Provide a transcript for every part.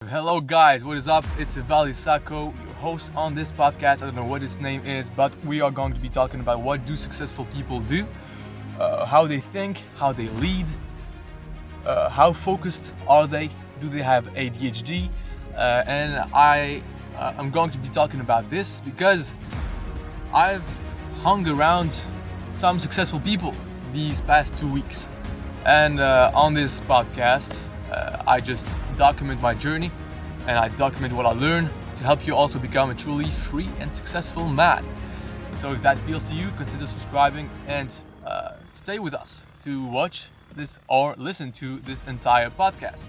Hello guys, what is up? It's Ivaldi Sako, your host on this podcast. I don't know what its name is, but we are going to be talking about what do successful people do, how they think, how they lead, how focused are they, do they have ADHD, and I'm going to be talking about this because I've hung around some successful people these past 2 weeks, and on this podcast I just document my journey and I document what I learn to help you also become a truly free and successful man. So if that appeals to you, consider subscribing and stay with us to watch this or listen to this entire podcast.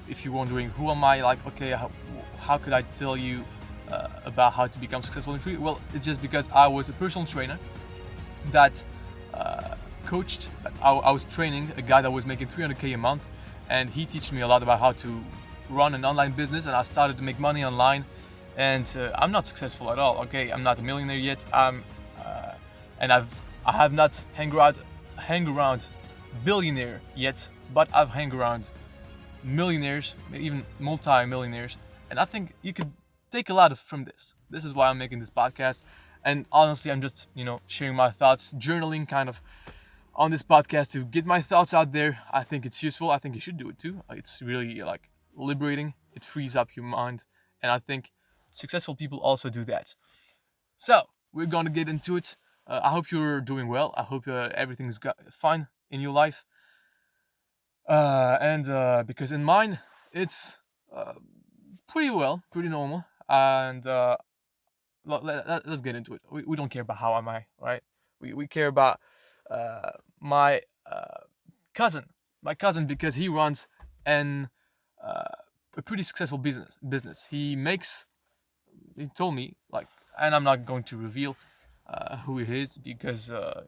If you're wondering who am I, how could I tell you about how to become successful and free? Well, it's just because I was a personal trainer that coached. I was training a guy that was making 300k a month, and he taught me a lot about how to run an online business, and I started to make money online. And I'm not successful at all. Okay, I'm not a millionaire yet. I have not hang around billionaire yet, but I've hang around millionaires, even multi-millionaires, and I think you could take a lot from this. This is why I'm making this podcast, and honestly, I'm just sharing my thoughts, journaling kind of on this podcast to get my thoughts out there. I think it's useful. I think you should do it too. It's really liberating. It frees up your mind, and I think successful people also do that. So we're gonna get into it. I hope you're doing well. I hope everything's fine in your life. Because in mine, it's pretty well, pretty normal. And let's get into it. We don't care about how am I, right? We care about my cousin. My cousin, because he runs a pretty successful business. He told me, and I'm not going to reveal who it is because I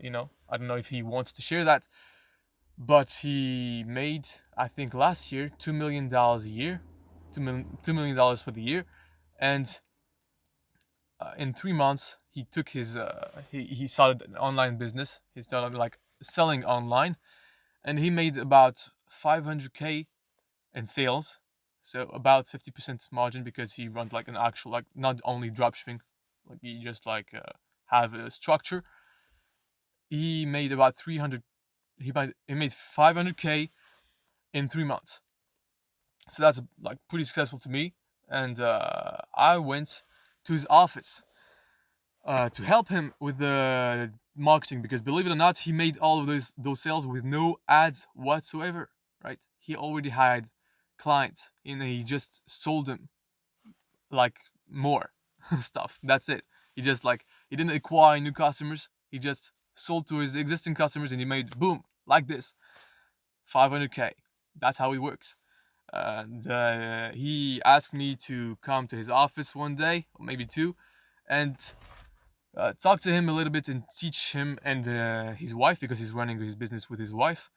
don't know if he wants to share that. But he made, I think last year, $2 million a year, $2 million for the year, and in 3 months he took his he started an online business. He started selling online, and he made about 500k in sales, so about 50% margin, because he runs an actual, not only dropshipping, he just have a structure. He made about 300. He made 500k in 3 months, so that's pretty successful to me. And I went to his office to help him with the marketing, because believe it or not, he made all of those sales with no ads whatsoever. Right? He already had clients, and he just sold them more stuff. That's it. He just he didn't acquire new customers. He just sold to his existing customers, and he made boom like this, 500k. That's how it works. And he asked me to come to his office one day, or maybe two, and talk to him a little bit and teach him and his wife, because he's running his business with his wife.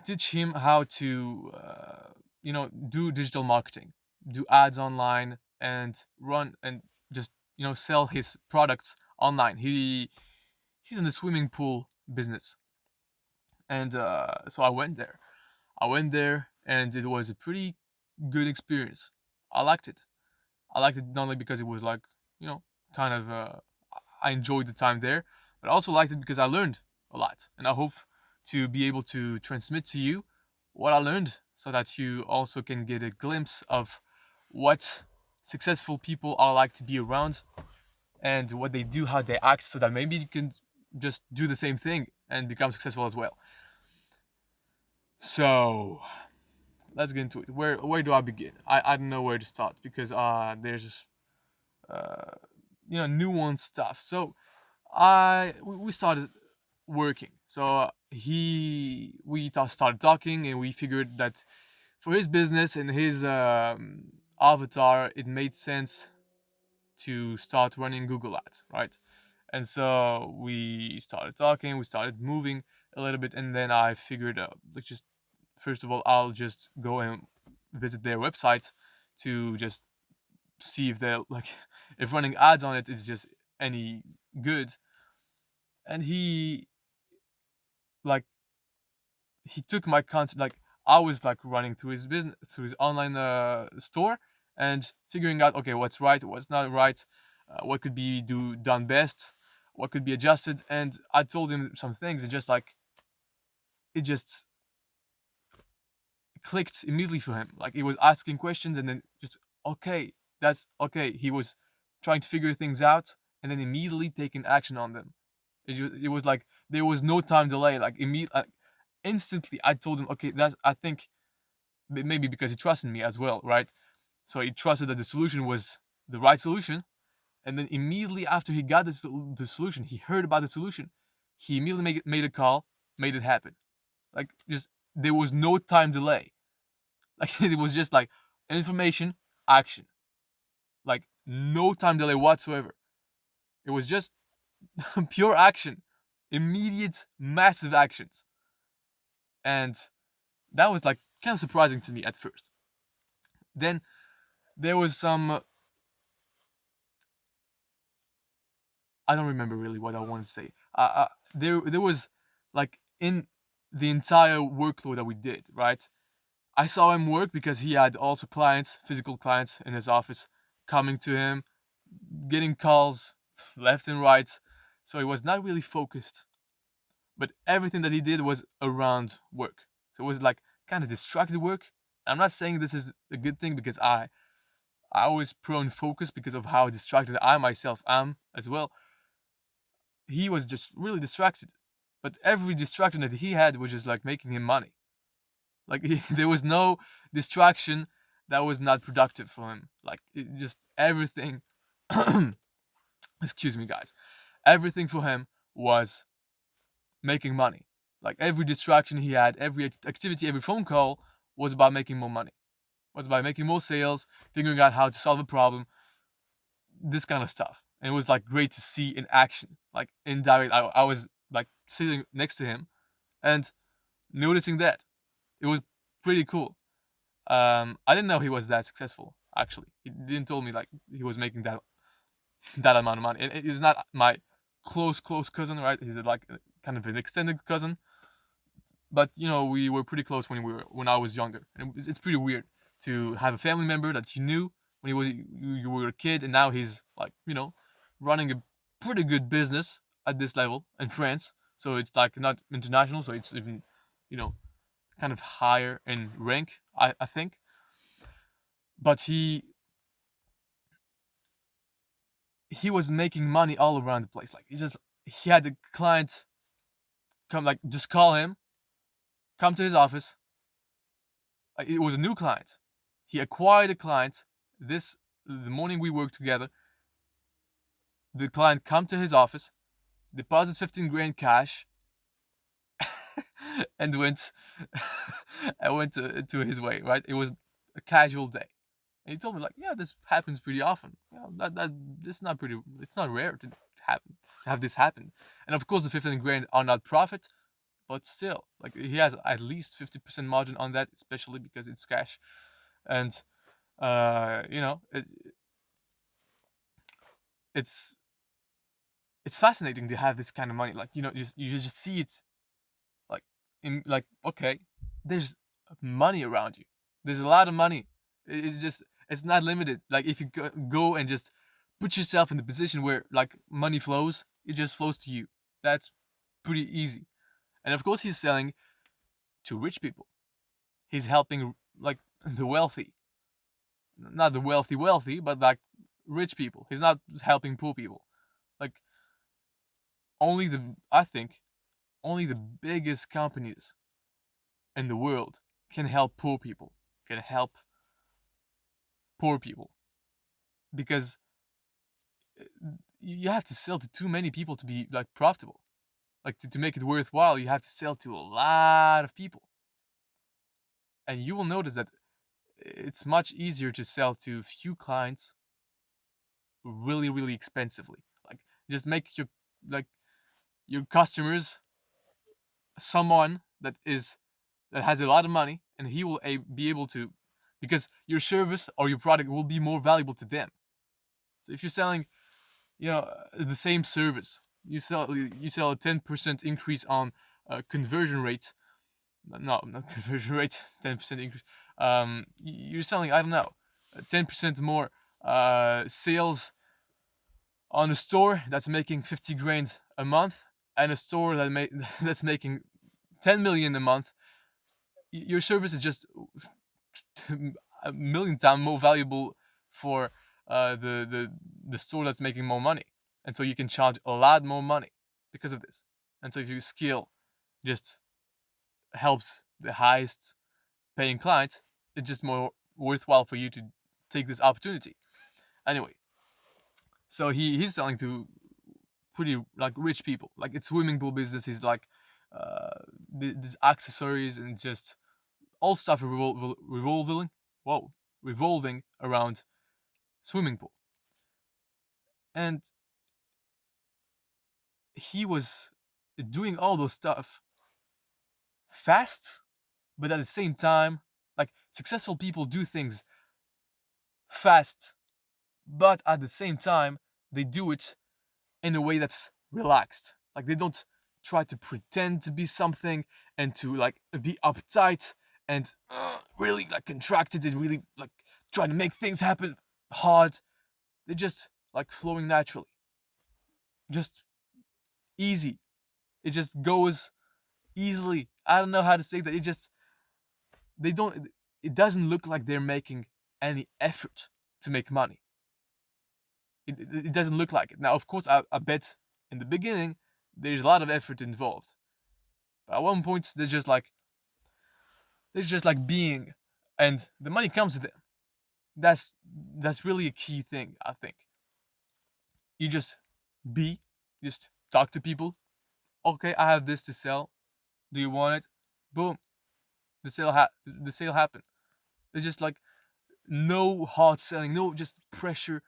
Teach him how to do digital marketing, do ads online, and run and just sell his products online. He's in the swimming pool business, and so I went there, and it was a pretty good experience. I liked it. Not only because it was kind of I enjoyed the time there, but I also liked it because I learned a lot, and I hope to be able to transmit to you what I learned, so that you also can get a glimpse of what successful people are like to be around, and what they do, how they act, so that maybe you can just do the same thing and become successful as well. So let's get into it. Where do I begin? I don't know where to start, because there's nuanced stuff. So we started working. So we started talking, and we figured that for his business and his avatar, it made sense to start running Google Ads, right? And so we started talking, we started moving a little bit, and then I figured out, just first of all, I'll just go and visit their website to just see if they're if running ads on it is just any good. And he took my content, I was like running through his business, through his online store, and figuring out, okay, what's right, what's not right, what could be done best, what could be adjusted. And I told him some things, and just like it just clicked immediately for him. Like he was asking questions, and then just, okay, that's okay. He was trying to figure things out, and then immediately taking action on them. It was like there was no time delay. Like instantly, I told him, okay, that's, I think, maybe because he trusted me as well, right? So he trusted that the solution was the right solution, and then immediately after he got the solution, he heard about the solution, he immediately made a call, made it happen. Like just there was no time delay. Like it was just like information, action. Like no time delay whatsoever. It was just pure action, immediate, massive actions, and that was like kind of surprising to me at first. Then there was some, I don't remember really what I wanted to say. There was like in the entire workload that we did, right? I saw him work because he had also clients, physical clients in his office, coming to him, getting calls left and right. So he was not really focused. But everything that he did was around work. So it was like kind of distracted work. I'm not saying this is a good thing, because I always prone focus because of how distracted I myself am as well. He was just really distracted. But every distraction that he had was just like making him money. Like there was no distraction that was not productive for him. Like just everything. Excuse me, guys. Everything for him was making money. Like every distraction he had, every activity, every phone call was about making more money. Was about making more sales, figuring out how to solve a problem, this kind of stuff. And it was like great to see in action, like in direct. I was like sitting next to him and noticing that. It was pretty cool. I didn't know he was that successful. Actually, he didn't tell me like he was making that amount of money. And he's not my close cousin, right? He's like kind of an extended cousin. But we were pretty close when I was younger, and it's pretty weird to have a family member that you knew when you were a kid, and now he's like running a pretty good business at this level in France. So it's like not international, so it's even you know kind of higher in rank, I think. But he was making money all around the place. Like he had a client come, like just call him, come to his office. Like, it was a new client. He acquired a client. The morning we worked together, the client come to his office, deposits 15 grand cash, and went and went to his way. Right, it was a casual day. And he told me like, yeah, this happens pretty often. That this not pretty. It's not rare to have this happen. And of course, the 15 grand are not profit, but still, like he has at least 50% margin on that, especially because it's cash. And it's it's fascinating to have this kind of money. Like you just see it, like in like, okay, there's money around you. There's a lot of money. It's not limited. Like if you go and just put yourself in the position where like money flows, it just flows to you. That's pretty easy. And of course, he's selling to rich people. He's helping like the wealthy, not the wealthy, but like rich people. He's not helping poor people. Like I think only the biggest companies in the world can help poor people. Can help poor people, because you have to sell to too many people to be like profitable. Like to make it worthwhile, you have to sell to a lot of people. And you will notice that it's much easier to sell to few clients really, really expensively. Like just make like your customers someone that has a lot of money, and he will be able to, because your service or your product will be more valuable to them. So if you're selling the same service, you sell a 10% increase on conversion rate, no, not conversion rate, 10% increase. You're selling, I don't know, 10% more sales on a store that's making 50 grand a month, and a store that's making 10 million a month. Your service is just a million times more valuable for the store that's making more money, and so you can charge a lot more money because of this. And so if your skill just helps the highest paying client, it's just more worthwhile for you to take this opportunity. Anyway, so he's selling to pretty like rich people. Like it's swimming pool business. He's like these accessories and just all stuff revolving around swimming pool. And he was doing all those stuff fast, but at the same time, like successful people do things fast, but at the same time, they do it in a way that's relaxed. Like they don't try to pretend to be something and to like be uptight and really like contracted and really like trying to make things happen hard. They're just like flowing naturally, just easy. It just goes easily. I don't know how to say that. It just they don't. It doesn't look like they're making any effort to make money. It doesn't look like it. Now, of course, I bet in the beginning there's a lot of effort involved. But at one point, there's just like being, and the money comes to them. That's really a key thing. I think you just be, just talk to people. Okay, I have this to sell. Do you want it? Boom, the sale happened. It's just like no hard selling, no just pressure.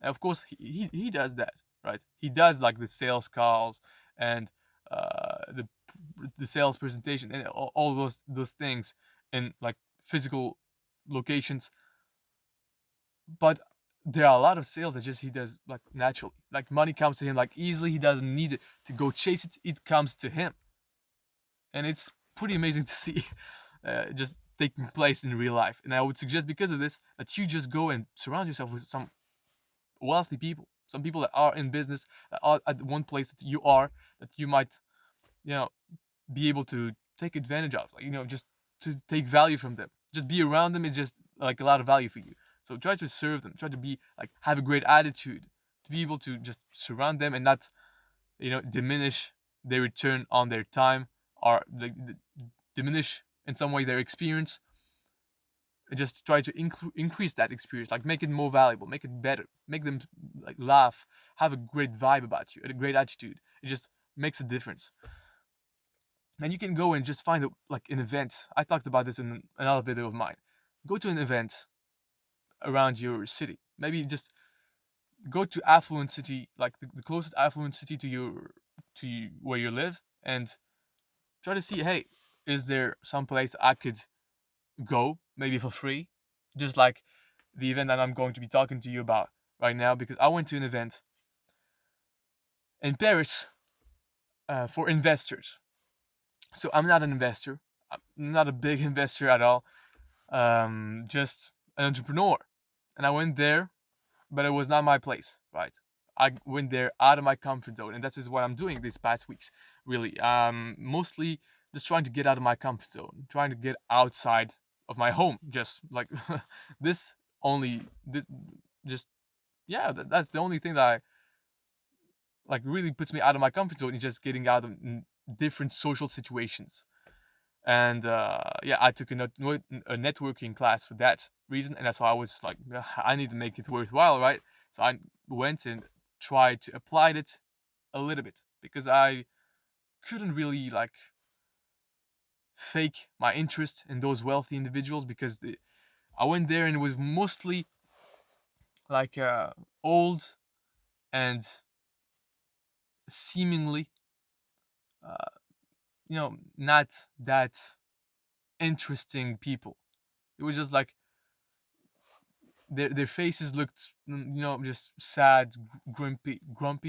And of course, he does that, right? He does like the sales calls and the sales presentation and all those things in like physical locations. But there are a lot of sales that just he does like naturally. Like money comes to him like easily. He doesn't need it to go chase it. It comes to him, and it's pretty amazing to see just taking place in real life. And I would suggest because of this that you just go and surround yourself with some wealthy people, some people that are in business, that are at one place that you are, that you might, you know, be able to take advantage of, like, just to take value from them. Just be around them is just like a lot of value for you. So try to serve them, try to be like have a great attitude, to be able to just surround them and not, diminish their return on their time, or like diminish in some way their experience. Just try to increase that experience, like make it more valuable, make it better, make them like laugh, have a great vibe about you, and a great attitude. It just makes a difference. And you can go and just find like an event. I talked about this in another video of mine. Go to an event around your city. Maybe just go to affluent city, like the closest affluent city where you live, and try to see, hey, is there some place I could go, maybe for free, just like the event that I'm going to be talking to you about right now, because I went to an event in Paris for investors. So I'm not an investor. I'm not a big investor at all. Just an entrepreneur. And I went there, but it was not my place, right? I went there out of my comfort zone, and that is what I'm doing these past weeks. Really, mostly just trying to get out of my comfort zone, trying to get outside of my home. Just like this, only this, just yeah. That's the only thing that I like really puts me out of my comfort zone. Is just getting out of different social situations. And yeah, I took a networking class for that reason, and that's why I was like, I need to make it worthwhile, right? So I went and tried to apply it a little bit, because I couldn't really like fake my interest in those wealthy individuals, because I went there and it was mostly like old and seemingly not that interesting people. It was just like their faces looked, just sad, grumpy.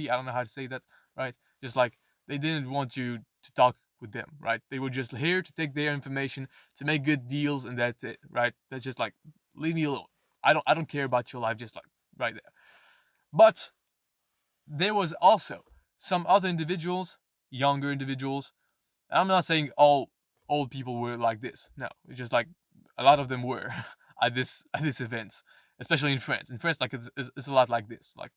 I don't know how to say that, right? Just like they didn't want you to talk with them, right? They were just here to take their information, to make good deals, and that's it, right? That's just like, leave me alone. I don't care about your life, just like right there. But there was also some other individuals, younger individuals. I'm not saying all old people were like this. No, it's just like a lot of them were at this event, especially in France. In France, like it's a lot like this. Like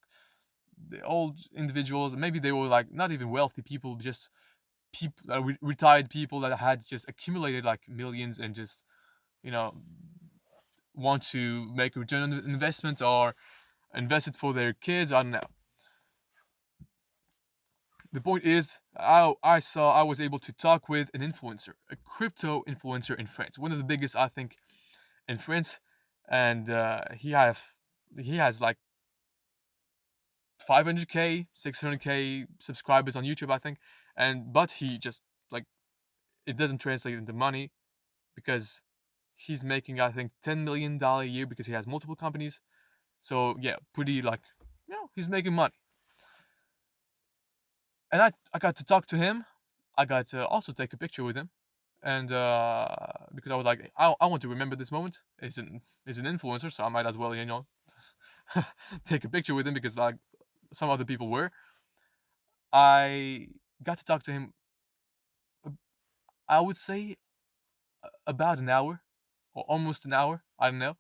the old individuals, maybe they were like not even wealthy people, just people, retired people that had just accumulated like millions and just you know want to make a return on investment or invest it for their kids. I don't know. The point is, I was able to talk with an influencer, a crypto influencer in France, one of the biggest I think in France, and he has like 500k, 600k subscribers on YouTube, I think, and but he just like it doesn't translate into money because he's making I think $10 million a year because he has multiple companies. So yeah, pretty like he's making money. And I got to talk to him. I got to also take a picture with him, and because I was like, I want to remember this moment. He's an influencer, so I might as well take a picture with him because like some other people were. I got to talk to him. I would say about an hour, or almost an hour. I don't know.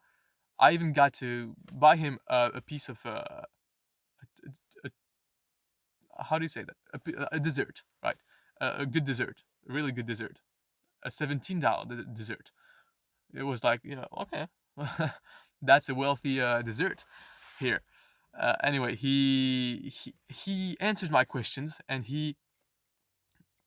I even got to buy him a piece of a, how do you say that? A dessert, right? A good dessert, a really good dessert, a $17 dessert. It was like okay, that's a wealthy dessert here. Anyway, he answered my questions, and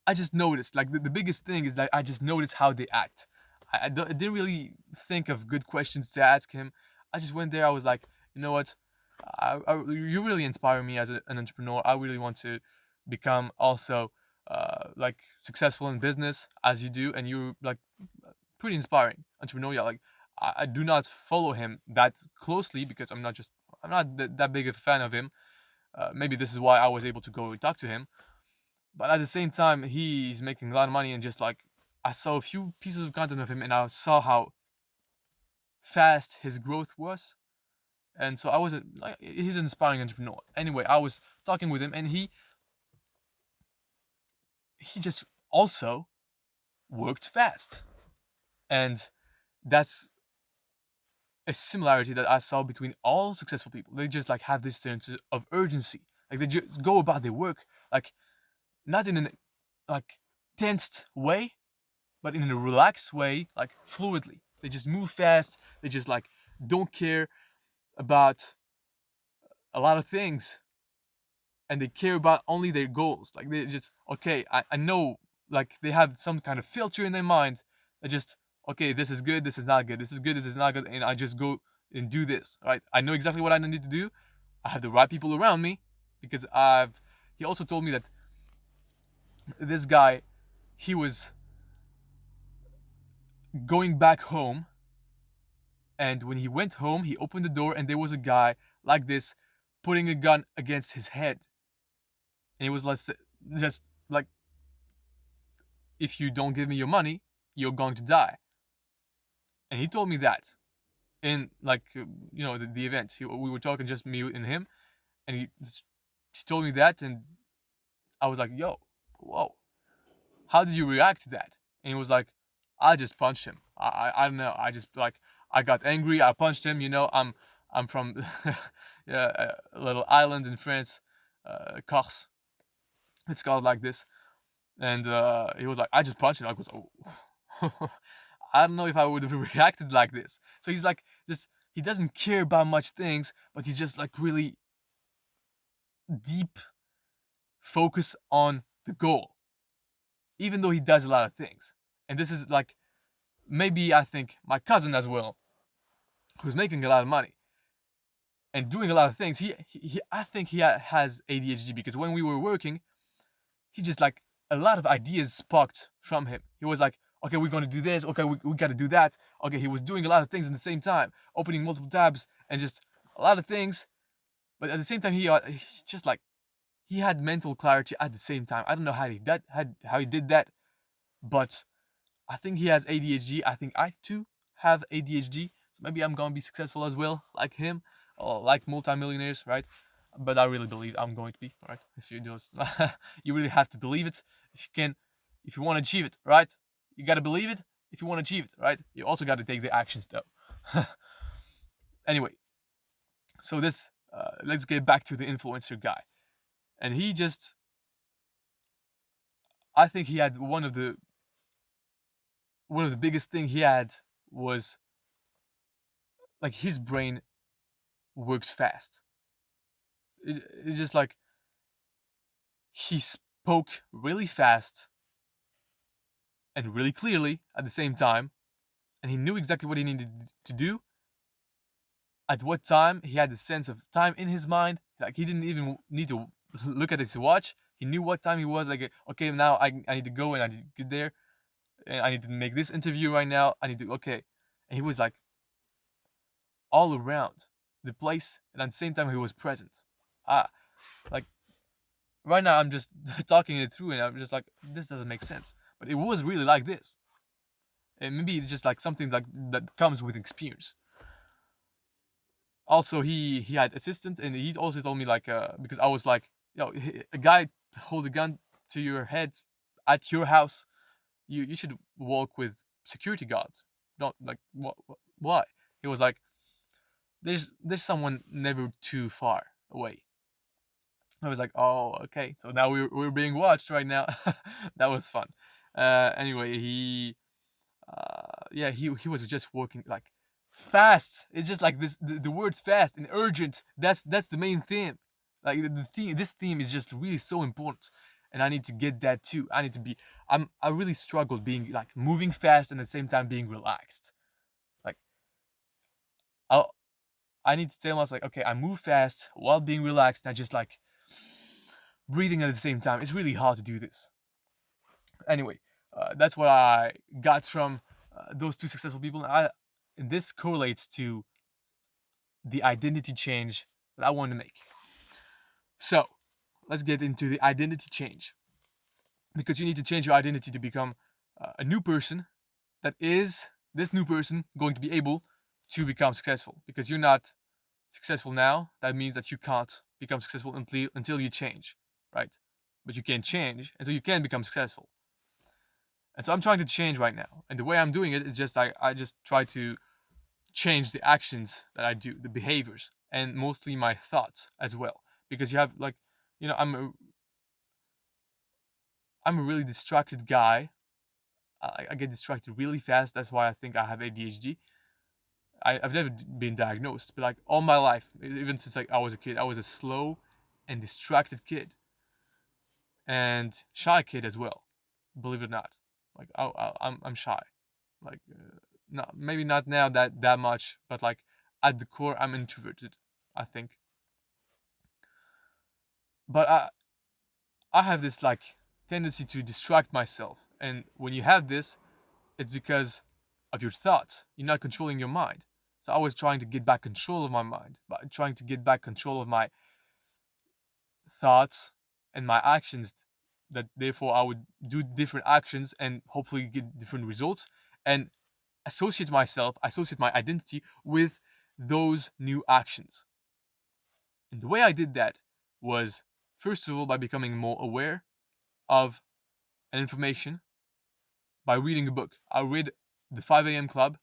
I just noticed like the biggest thing is that I just noticed how they act. I didn't really think of good questions to ask him. I just went there. I was like, you know what? You really inspire me as an entrepreneur. I really want to become also like successful in business as you do, and you're like pretty inspiring entrepreneur. Yeah, like I do not follow him that closely because I'm not that big of a fan of him. Maybe this is why I was able to go and talk to him. But at the same time, he's making a lot of money, and just like I saw a few pieces of content of him, and I saw how fast his growth was, and so I was like, he's an inspiring entrepreneur. Anyway, I was talking with him, and he just also worked fast, and that's a similarity that I saw between all successful people. They just like have this sense of urgency, like they just go about their work, like not in an like tensed way, but in a relaxed way, like fluidly. They just move fast. They just like don't care about a lot of things, and they care about only their goals. Like they just okay. I know like they have some kind of filter in their mind. They just okay. This is good. This is not good. This is good. This is not good. And I just go and do this. Right. I know exactly what I need to do. I have the right people around me because I've. He also told me that this guy, he was going back home, and when he went home, he opened the door, and there was a guy like this, putting a gun against his head, and he was like, just like, if you don't give me your money, you're going to die. And he told me that in like the event. We were talking just me and him, and he told me that, and I was like, yo, whoa, how did you react to that? And he was like, I just punched him. I don't know. I just like I got angry. I punched him. I'm from yeah, a little island in France, Corse. It's called like this. And he was like, I just punched him. I was, oh. I don't know if I would have reacted like this. So he's like, just he doesn't care about much things, but he's just like really deep focus on the goal, even though he does a lot of things. And this is like maybe I think my cousin as well, who's making a lot of money and doing a lot of things. He I think he has ADHD because when we were working, he just like a lot of ideas sparked from him. He was like, okay, we're gonna do this. Okay, we gotta do that. Okay, he was doing a lot of things at the same time, opening multiple tabs and just a lot of things. But at the same time, he just like he had mental clarity at the same time. I don't know how he did that, but I think he has ADHD. I think I too have ADHD. So maybe I'm gonna be successful as well, like him, or like multimillionaires, right? But I really believe I'm going to be, right? If you do, you really have to believe it. If you can, if you want to achieve it, right? You gotta believe it. If you want to achieve it, right? You also got to take the actions, though. Anyway, so this, let's get back to the influencer guy, and he just, I think he had one of the biggest thing he had was like his brain works fast. It's just like he spoke really fast and really clearly at the same time, and he knew exactly what he needed to do at what time. He had the sense of time in his mind. Like he didn't even need to look at his watch. He knew what time he was. Like, okay, now I need to go and I need to get there. And I need to make this interview right now. I need to, okay. And he was like all around the place, and at the same time he was present. Ah, like right now I'm just talking it through, and I'm just like, this doesn't make sense. But it was really like this. And maybe it's just like something like that comes with experience. Also, he had assistants, and he also told me like, because I was like, a guy hold a gun to your head at your house, you should walk with security guards. Not like what? Why? He was like, there's someone never too far away. I was like, oh, okay. So now we're being watched right now. That was fun. Anyway, yeah, he was just working like fast. It's just like this. The words fast and urgent. That's the main theme. Like the theme. This theme is just really so important, and I need to get that too. I need to be. I really struggled being like moving fast and at the same time being relaxed. Like I I need to tell myself like, okay, I move fast while being relaxed, and I just like breathing at the same time. It's really hard to do this. Anyway, that's what I got from those two successful people. And this correlates to the identity change that I want to make. So let's get into the identity change, because you need to change your identity to become a new person that is this new person going to be able to become successful. Because you're not successful now, that means that you can't become successful until you change, right? But you can't change until you can become successful. And so I'm trying to change right now. And the way I'm doing it is just I just try to change the actions that I do, the behaviors, and mostly my thoughts as well. Because you have like, I'm a really distracted guy. I get distracted really fast. That's why I think I have ADHD. I've never been diagnosed, but like all my life, even since like I was a kid, I was a slow and distracted kid, and shy kid as well. Believe it or not, like I'm shy. Like not maybe not now that much, but like at the core, I'm introverted. I think, but I have this like tendency to distract myself, and when you have this, it's because of your thoughts. You're not controlling your mind. So I was trying to get back control of my mind, but trying to get back control of my thoughts and my actions. That therefore I would do different actions and hopefully get different results, and associate my identity with those new actions. And the way I did that was, first of all, by becoming more aware of an information by reading a book. I read the 5 a.m. Club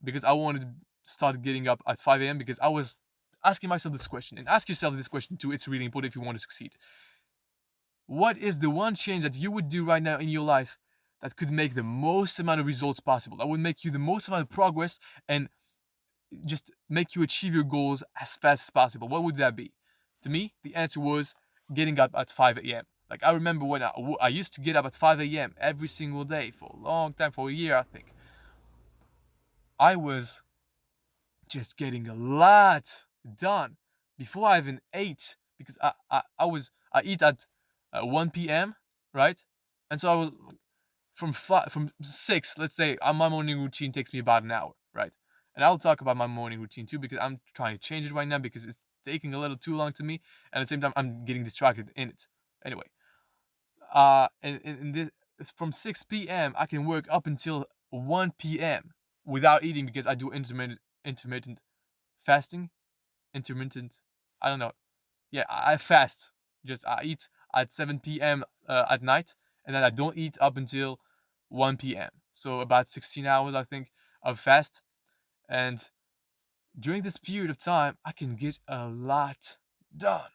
because I wanted to start getting up at 5 a.m. because I was asking myself this question. And ask yourself this question too. It's really important if you want to succeed. What is the one change that you would do right now in your life that could make the most amount of results possible? That would make you the most amount of progress and just make you achieve your goals as fast as possible. What would that be? To me, the answer was getting up at 5 a.m. Like I remember when I used to get up at 5 a.m. every single day for a long time, for a year, I think. I was just getting a lot done before I even ate, because I eat at 1 p.m., right? And so I was from 6, let's say, my morning routine takes me about an hour, right? And I'll talk about my morning routine too, because I'm trying to change it right now because it's taking a little too long to me, and at the same time I'm getting distracted in it. Anyway, and this from 6 p.m. I can work up until 1 p.m. without eating because I do intermittent fasting. Intermittent. I don't know. Yeah, I fast. Just I eat at 7 p.m. At night, and then I don't eat up until 1 p.m. So about 16 hours, I think, of fast. And during this period of time, I can get a lot done.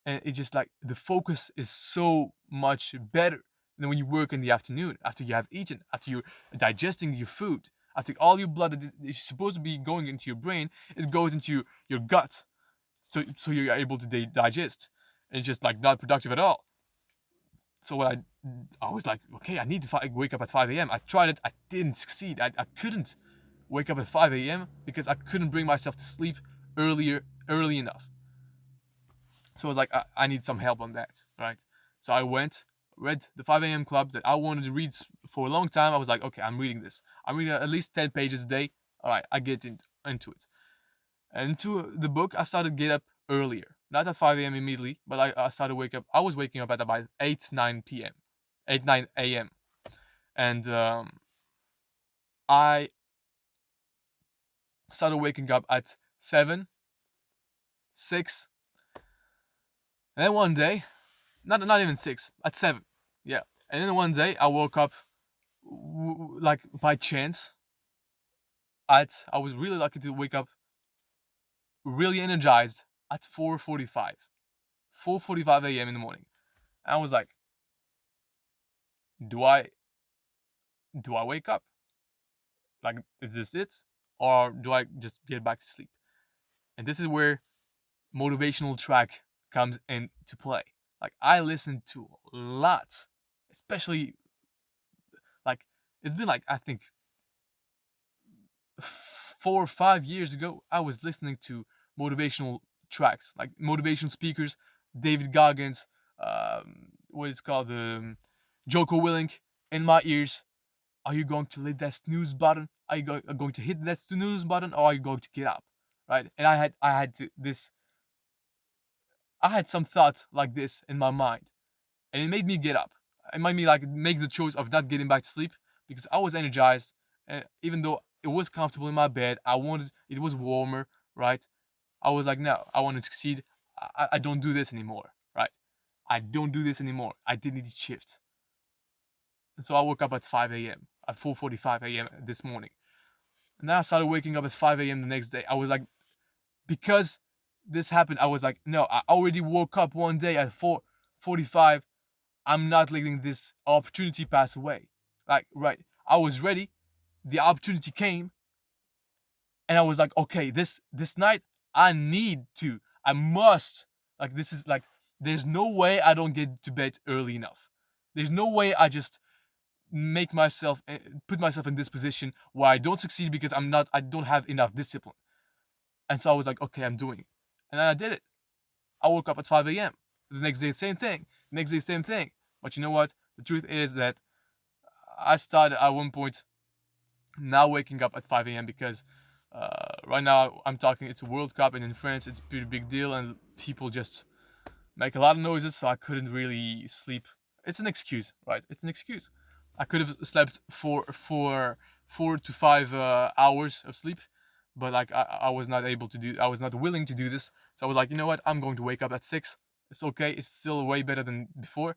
And it just like the focus is so much better than when you work in the afternoon after you have eaten, after you're digesting your food, after all your blood that is supposed to be going into your brain, it goes into your gut, so you're able to digest. And it's just like not productive at all. So what I was like, okay, I need to wake up at 5 a.m. I tried it, I didn't succeed. I couldn't wake up at 5 a.m. because I couldn't bring myself to sleep early enough. So I was like, I need some help on that, right? So I read the 5 a.m. club that I wanted to read for a long time. I was like, okay, I'm reading this. I'm reading at least 10 pages a day. All right, I get into it. And into the book, I started to get up earlier. Not at 5 a.m. immediately, but I started wake up. I was waking up at about 8, 9 p.m., 8, 9 a.m. And I started waking up at 7, 6. And then one day, not even 6, at 7. Yeah. And then one day, I woke up like by chance. I was really lucky to wake up really energized at 4:45 a.m. in the morning. And I was like, do I wake up? Like, is this it? Or do I just get back to sleep? And this is where motivational track comes into play. Like, I listened to a lot, especially like it's been like I think 4 or 5 years ago. I was listening to motivational tracks, like motivational speakers, David Goggins, what is called the Joko Willink in my ears. Are you going to hit that snooze button? Are you going to hit that snooze button, or are you going to get up? Right? And I had some thought like this in my mind, and it made me get up. It made me like make the choice of not getting back to sleep because I was energized, and even though it was comfortable in my bed, it was warmer, right? I was like, no, I want to succeed. I don't do this anymore, right? I don't do this anymore. I did need to shift. And so I woke up at 5 a.m., at 4:45 a.m. this morning. And then I started waking up at 5 a.m. the next day. I was like, because this happened, I was like, no, I already woke up one day at 4:45. I'm not letting this opportunity pass away. Like, right. I was ready. The opportunity came. And I was like, okay, this night, I must. Like, this is like, there's no way I don't get to bed early enough. There's no way I just put myself in this position where I don't succeed because I don't have enough discipline. And so I was like, okay, I'm doing it. And then I did it. I woke up at 5 a.m. The next day, same thing. Next day, same thing. But you know what? The truth is that I started at one point now waking up at 5 a.m. because right now I'm talking, it's a World Cup, and in France it's a pretty big deal, and people just make a lot of noises, so I couldn't really sleep. It's an excuse, right? It's an excuse. I could have slept for 4 to 5 hours of sleep, but like I was not able to do. I was not willing to do this, so I was like, you know what? I'm going to wake up at 6. It's okay. It's still way better than before,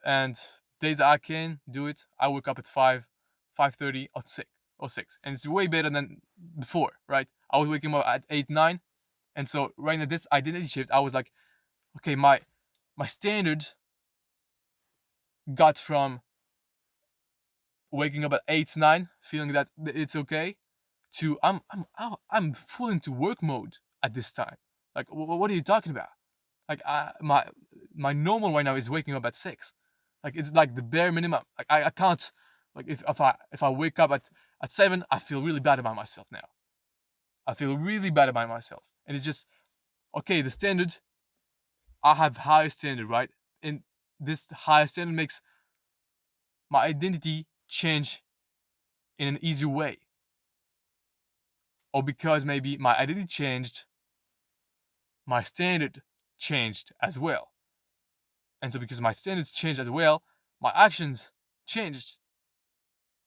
and days that I can do it, I wake up at 5, 5:30 or 6, and it's way better than before, right? I was waking up at 8, 9, and so right now this identity shift, I was like, okay, my standard got from waking up at 8, 9, feeling that it's okay, to I'm full into work mode at this time. Like, what are you talking about? Like, my normal right now is waking up at 6. Like, it's like the bare minimum. Like, I can't. Like, if I wake up at 7, I feel really bad about myself now. I feel really bad about myself, and it's just okay. The standard, I have higher standard, right? And this higher standard makes my identity change in an easier way. Or because maybe my identity changed, my standard changed as well. And so because my standards changed as well, my actions changed.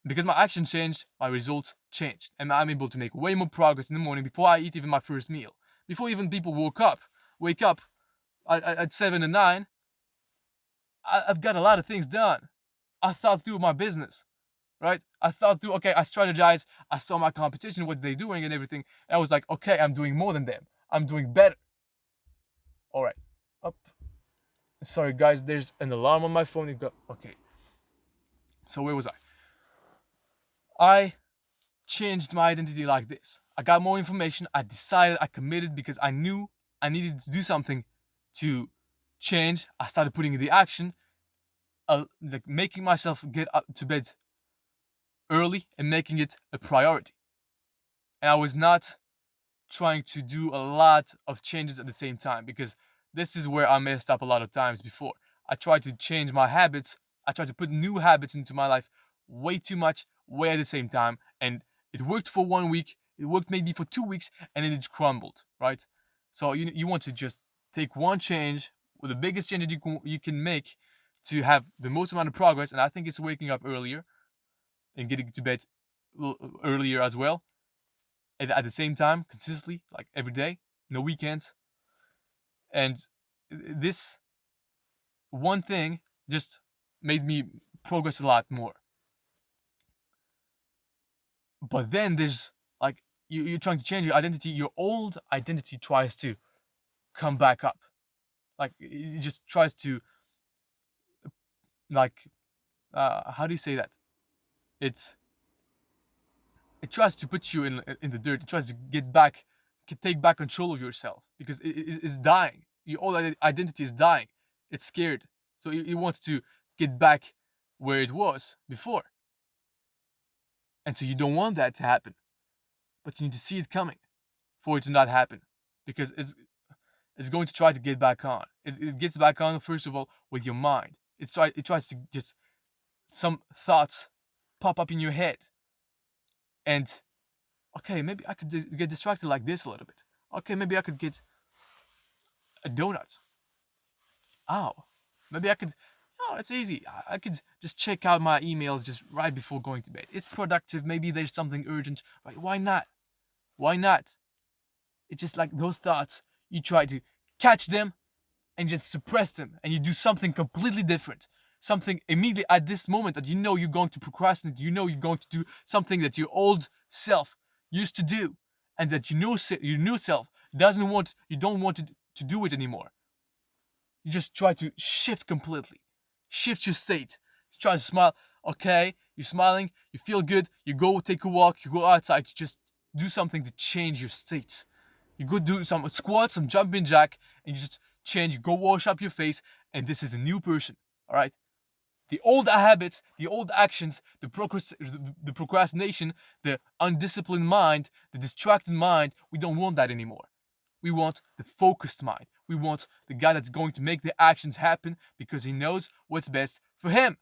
Because my action changed, my results changed. And I'm able to make way more progress in the morning before I eat even my first meal. Before even people wake up at 7 and 9, I've got a lot of things done. I thought through my business, right? I thought through, okay, I strategized, I saw my competition, what they're doing and everything. And I was like, okay, I'm doing more than them. I'm doing better. All right. Up. Sorry, guys, there's an alarm on my phone. Okay. So where was I? I changed my identity like this. I got more information. I decided, I committed because I knew I needed to do something to change. I started putting in the action, like making myself get up to bed early and making it a priority. And I was not trying to do a lot of changes at the same time because this is where I messed up a lot of times before. I tried to change my habits. I tried to put new habits into my life way too much, way at the same time. And it worked for 1 week. It worked maybe for 2 weeks and then it crumbled, right? So you want to just take one change, with the biggest change that you can make to have the most amount of progress. And I think it's waking up earlier and getting to bed earlier as well. And at the same time, consistently, like every day, no weekends. And this one thing just made me progress a lot more. But then there's like you're trying to change your identity. Your old identity tries to come back up. Like it just tries to like how do you say that? It's it tries to put you in the dirt. It tries to take back control of yourself because it's dying. Your old identity is dying. It's scared, so it wants to get back where it was before. And so you don't want that to happen, but you need to see it coming for it to not happen, because it's going to try to get back on. It gets back on first of all with your mind. It tries to just some thoughts pop up in your head, and okay, maybe I could get distracted like this a little bit. Okay, maybe I could get a donut. Oh, maybe I could. Oh, it's easy. I could just check out my emails just right before going to bed. It's productive. Maybe there's something urgent. Right? Why not? Why not? It's just like those thoughts. You try to catch them and just suppress them, and you do something completely different. Something immediately at this moment that you know you're going to procrastinate. You know you're going to do something that your old self used to do, and that your new self doesn't want. You don't want to do it anymore. You just try to shift completely. Shift your state. You try to smile. Okay, you're smiling. You feel good. You go take a walk. You go outside. You just do something to change your state. You go do some squats, some jumping jack, and you just change. You go wash up your face, and this is a new person. All right. The old habits, the old actions, the procrastination, the undisciplined mind, the distracted mind, we don't want that anymore. We want the focused mind. We want the guy that's going to make the actions happen because he knows what's best for him.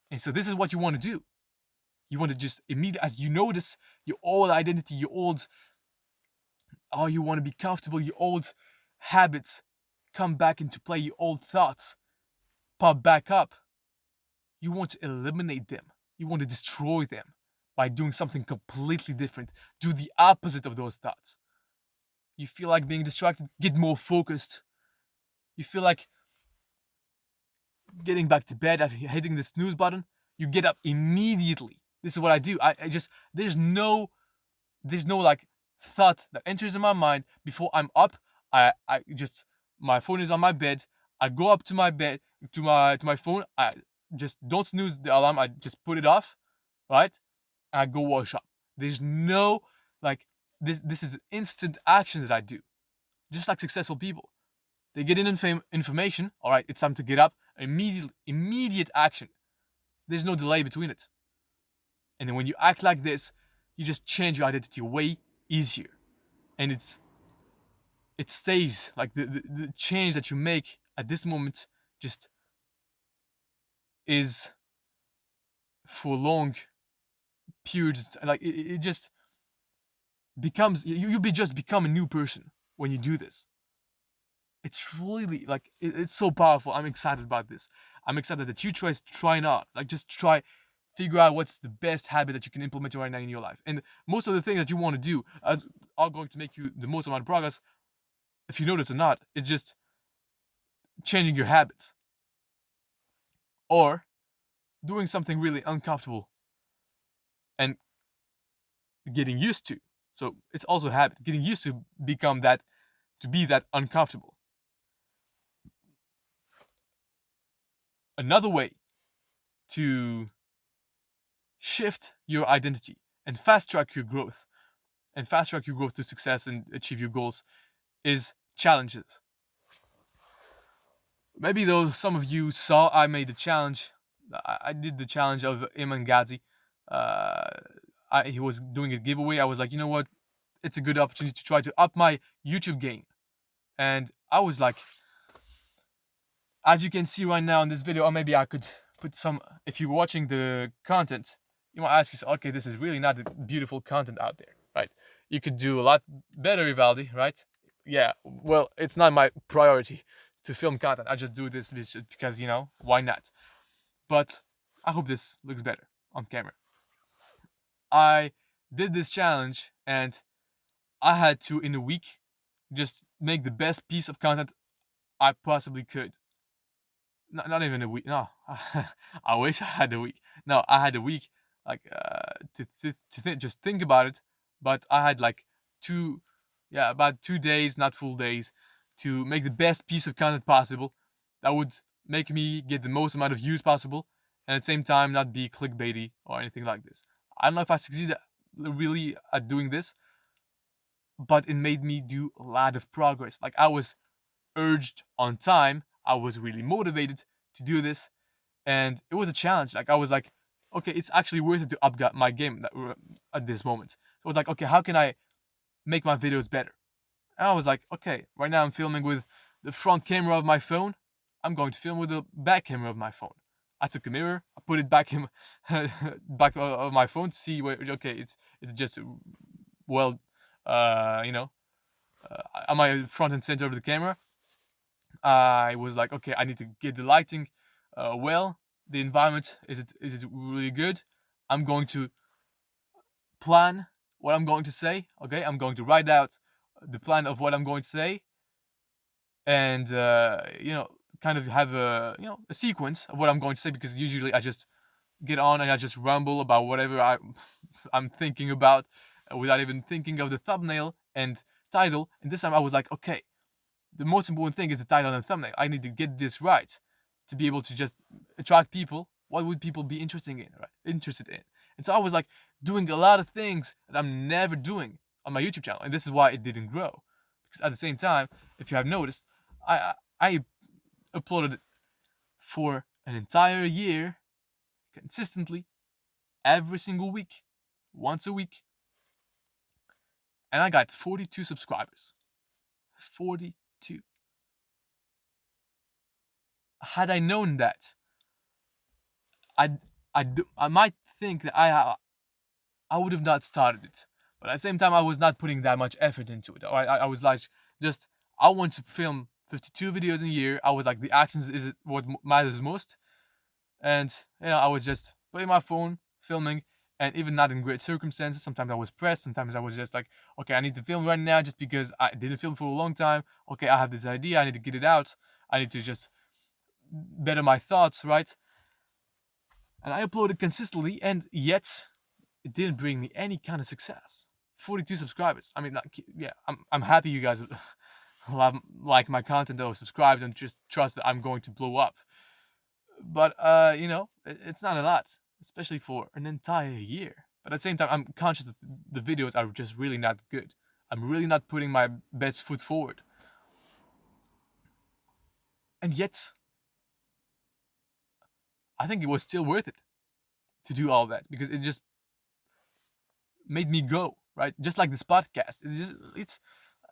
And so this is what you want to do. You want to just immediately, as you notice your old identity, you want to be comfortable, your old habits come back into play, your old thoughts pop back up. You want to eliminate them. You want to destroy them by doing something completely different. Do the opposite of those thoughts. You feel like being distracted, get more focused. You feel like getting back to bed after hitting the snooze button, you get up immediately. This is what I do. I just there's no like thought that enters in my mind before I'm up. I just my phone is on my bed. I go up to my bed to my phone. I just don't snooze the alarm. I just put it off, right? And I go wash up. There's no like this is instant action that I do. Just like successful people. They get in information, all right, it's time to get up, immediate action. There's no delay between it. And then when you act like this, you just change your identity way easier. And it stays like the change that you make at this moment just is for long periods. Like it just becomes just become a new person when you do this. It's really like it's so powerful. I'm excited about this. I'm excited that you try not like just try figure out what's the best habit that you can implement right now in your life. And most of the things that you want to do are going to make you the most amount of progress. If you notice or not, it's just changing your habits or doing something really uncomfortable and getting used to. So it's also a habit. Getting used to become that to be that uncomfortable. Another way to shift your identity and fast track your growth to success and achieve your goals is challenges. Maybe though some of you saw I made the challenge. I did the challenge of Ivaldi. Uh, he was doing a giveaway. I was like, you know what? It's a good opportunity to try to up my YouTube game. And I was like, as you can see right now in this video, or maybe I could put some. If you're watching the content, you might ask yourself, okay, this is really not the beautiful content out there, right? You could do a lot better, Ivaldi, right? Yeah. Well, it's not my priority to film content. I just do this because why not? But I hope this looks better on camera. I did this challenge and I had to in a week just make the best piece of content I possibly could. Not even a week. No, I wish I had a week. No, I had a week like just think about it. But I had like about 2 days, not full days, to make the best piece of content possible. That would make me get the most amount of views possible, and at the same time not be clickbaity or anything like this. I don't know if I succeeded really at doing this, but it made me do a lot of progress. Like I was urged on time. I was really motivated to do this, and it was a challenge. Like I was like, okay, it's actually worth it to up my game at this moment. So I was like, okay, how can I make my videos better? And I was like, okay, right now I'm filming with the front camera of my phone. I'm going to film with the back camera of my phone. I took a mirror, I put it back in back of my phone to see where. Okay, it's just well, am I front and center of the camera? I was like, okay, I need to get the lighting well. The environment is it really good? I'm going to plan what I'm going to say. Okay, I'm going to write out the plan of what I'm going to say, and kind of have a sequence of what I'm going to say, because usually I just get on and I just ramble about whatever I'm thinking about without even thinking of the thumbnail and title. And this time I was like, okay, the most important thing is the title and the thumbnail. I need to get this right to be able to just attract people. What would people be interested in? And so I was like doing a lot of things that I'm never doing on my YouTube channel, and this is why it didn't grow. Because at the same time, if you have noticed, I uploaded for an entire year consistently every single week, once a week, and I got 42 subscribers. 42. Had I known that, I might think that I would have not started it. But at the same time, I was not putting that much effort into it. I was like, just I want to film 52 videos in a year. I was like, the actions is what matters most, and I was just putting my phone, filming, and even not in great circumstances. Sometimes I was pressed. Sometimes I was just like, okay, I need to film right now just because I didn't film for a long time. Okay, I have this idea. I need to get it out. I need to just better my thoughts, right? And I uploaded consistently, and yet it didn't bring me any kind of success. 42 subscribers. I mean, yeah, I'm happy you guys like my content or subscribed and just trust that I'm going to blow up. But it's not a lot, especially for an entire year. But at the same time, I'm conscious that the videos are just really not good. I'm really not putting my best foot forward. And yet, I think it was still worth it to do all that, because it just made me go, right? Just like this podcast.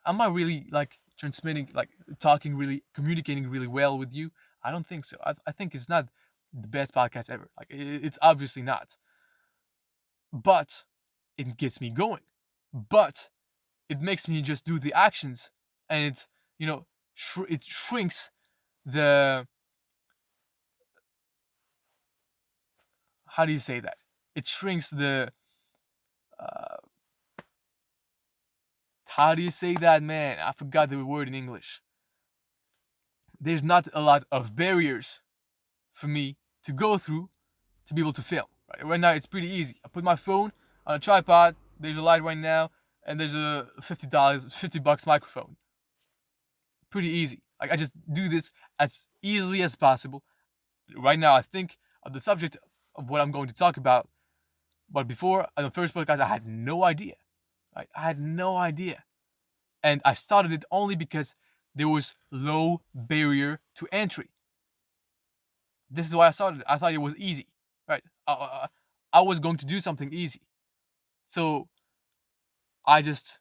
Am I really like transmitting, like talking really, communicating really well with you? I don't think so. I think it's not the best podcast ever. Like it's obviously not. But it gets me going. But it makes me just do the actions, and it shrinks the how do you say that? It shrinks the how do you say that, man? I forgot the word in English. There's not a lot of barriers for me to go through to be able to film. Right now, it's pretty easy. I put my phone on a tripod. There's a light right now, and there's a $50 microphone. Pretty easy. Like I just do this as easily as possible. Right now, I think of the subject of what I'm going to talk about. But before, on the first podcast, I had no idea. Right? I had no idea. And I started it only because there was low barrier to entry. This is why I started it. I thought it was easy. Right? I was going to do something easy. So I just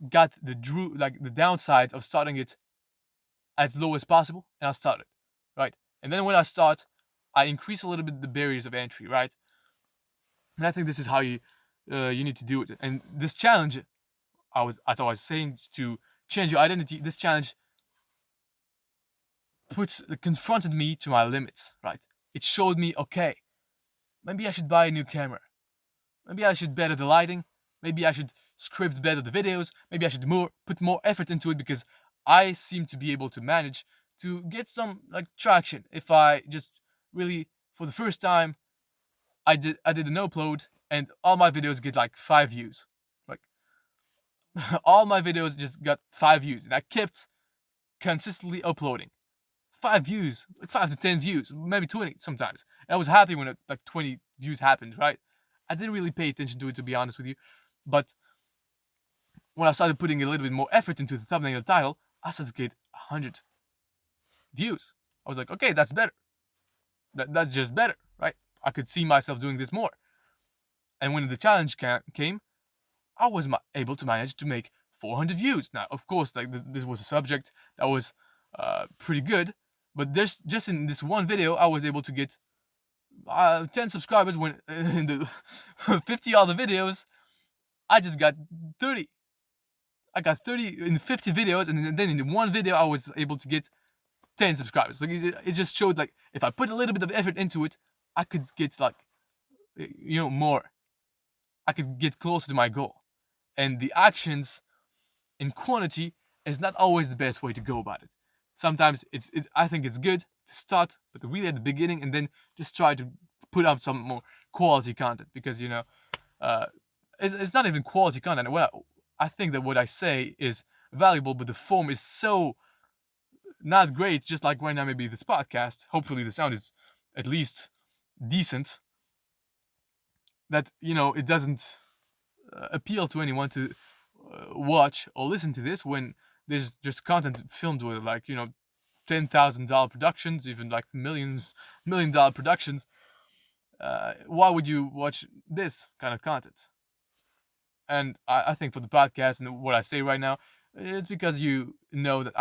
got the downsides of starting it as low as possible, and I started. Right? And then when I start, I increase a little bit the barriers of entry, right? And I think this is how you need to do it. And this challenge, as I was saying, to change your identity, this challenge confronted me to my limits, right? It showed me, okay, maybe I should buy a new camera. Maybe I should better the lighting. Maybe I should script better the videos. Maybe I should put more effort into it, because I seem to be able to manage to get some traction if I just really, for the first time, I did an upload and all my videos get 5 views. Like all my videos just got 5 views, and I kept consistently uploading. 5 views, 5 to 10 views, maybe 20 sometimes. And I was happy when 20 views happened, right? I didn't really pay attention to it, to be honest with you. But when I started putting a little bit more effort into the thumbnail and the title, I started to get 100 views. I was like, okay, that's better. That's just better, right? I could see myself doing this more. And when the challenge came, I was able to manage to make 400 views. Now, of course, this was a subject that was pretty good, but just in this one video, I was able to get 10 subscribers, when in the 50 other videos, I just got 30. I got 30 in 50 videos, and then in one video, I was able to get 10 subscribers. It just showed if I put a little bit of effort into it, I could get more. I could get closer to my goal. And the actions in quantity is not always the best way to go about it. Sometimes I think it's good to start, but really at the beginning, and then just try to put up some more quality content, because it's not even quality content. I think that what I say is valuable, but the form is so not great. Just like right now, maybe this podcast. Hopefully, the sound is at least decent. That it doesn't appeal to anyone to watch or listen to this when there's just content filmed with $10,000 productions, even $1 million productions. Why would you watch this kind of content? And I think for the podcast and what I say right now, it's because you know that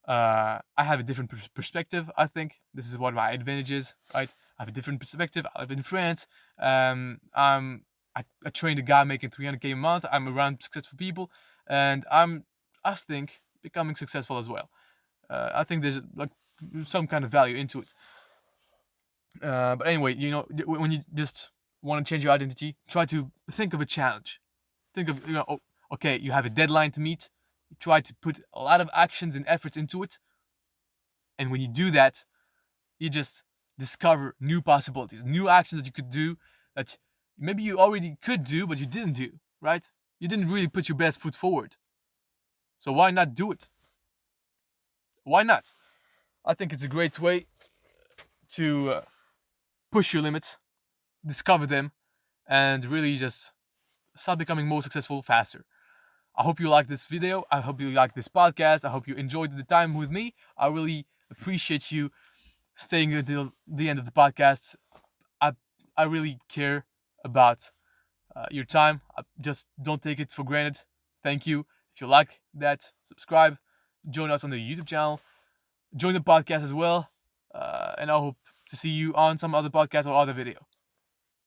I have a different perspective. I think this is one of my advantages, right? I have a different perspective. I live in France. I trained a guy making $300K a month. I'm around successful people, and I think becoming successful as well. I think there's some kind of value into it. But anyway, when you just want to change your identity, try to think of a challenge. Think of okay, you have a deadline to meet. You try to put a lot of actions and efforts into it, and when you do that, you just discover new possibilities, new actions that you could do that maybe you already could do, but you didn't do, right? You didn't really put your best foot forward. So why not do it? Why not? I think it's a great way to push your limits, discover them, and really just start becoming more successful faster. I hope you like this video. I hope you like this podcast. I hope you enjoyed the time with me. I really appreciate you staying until the end of the podcast. I really care about your time. Just don't take it for granted. Thank you. If you like that, subscribe. Join us on the YouTube channel. Join the podcast as well. And I hope to see you on some other podcast or other video.